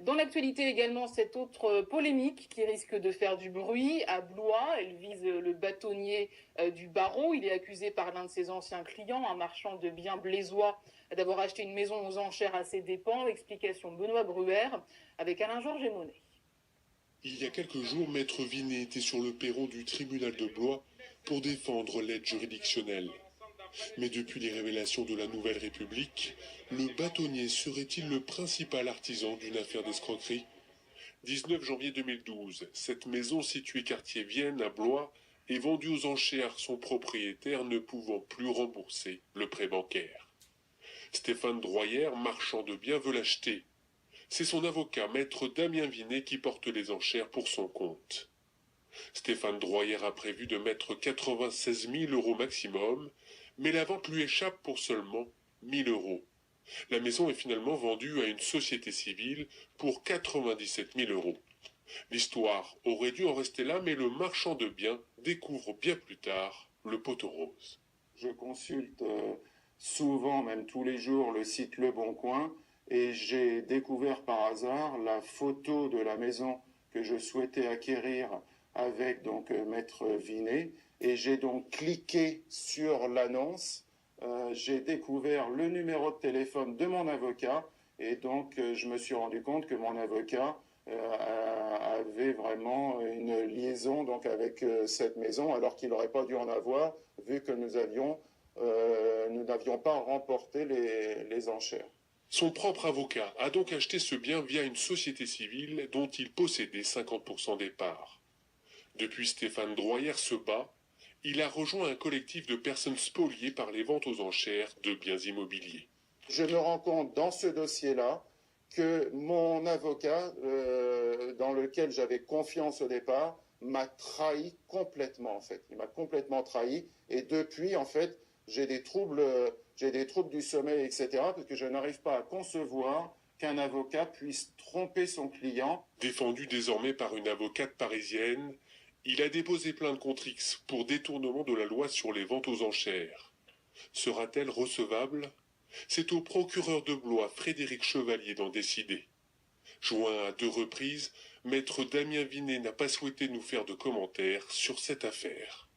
Dans l'actualité également, cette autre polémique qui risque de faire du bruit à Blois. Elle vise le bâtonnier du barreau. Il est accusé par l'un de ses anciens clients, un marchand de biens blésois, d'avoir acheté une maison aux enchères à ses dépens. Explication Benoît Bruer avec Alain-Georges Monet. Il y a quelques jours, Maître Vinet était sur le perron du tribunal de Blois pour défendre l'aide juridictionnelle. Mais depuis les révélations de la Nouvelle République, le bâtonnier serait-il le principal artisan d'une affaire d'escroquerie ? 19 janvier 2012, cette maison située quartier Vienne à Blois est vendue aux enchères, son propriétaire ne pouvant plus rembourser le prêt bancaire. Stéphane Droyer, marchand de biens, veut l'acheter. C'est son avocat, maître Damien Vinet, qui porte les enchères pour son compte. Stéphane Droyer a prévu de mettre 96 000 € maximum, mais la vente lui échappe pour seulement 1 000 €. La maison est finalement vendue à une société civile pour 97 000 €. L'histoire aurait dû en rester là, mais le marchand de biens découvre bien plus tard le poteau rose. Je consulte souvent, même tous les jours, le site Le Bon Coin, et j'ai découvert par hasard la photo de la maison que je souhaitais acquérir avec Maître Vinet, et j'ai donc cliqué sur l'annonce. J'ai découvert le numéro de téléphone de mon avocat, et donc je me suis rendu compte que mon avocat avait vraiment une liaison avec cette maison, alors qu'il n'aurait pas dû en avoir, vu que nous n'avions pas remporté les enchères. Son propre avocat a donc acheté ce bien via une société civile dont il possédait 50% des parts. Depuis, Stéphane Droyer se bat. Il a rejoint un collectif de personnes spoliées par les ventes aux enchères de biens immobiliers. Je me rends compte dans ce dossier-là que mon avocat, dans lequel j'avais confiance au départ, m'a trahi complètement en fait. Il m'a complètement trahi, et depuis en fait j'ai des troubles du sommeil, etc. parce que je n'arrive pas à concevoir qu'un avocat puisse tromper son client. Défendu désormais par une avocate parisienne, il a déposé plainte contre X pour détournement de la loi sur les ventes aux enchères. Sera-t-elle recevable ? C'est au procureur de Blois, Frédéric Chevalier, d'en décider. Joint à 2 reprises, maître Damien Vinet n'a pas souhaité nous faire de commentaires sur cette affaire.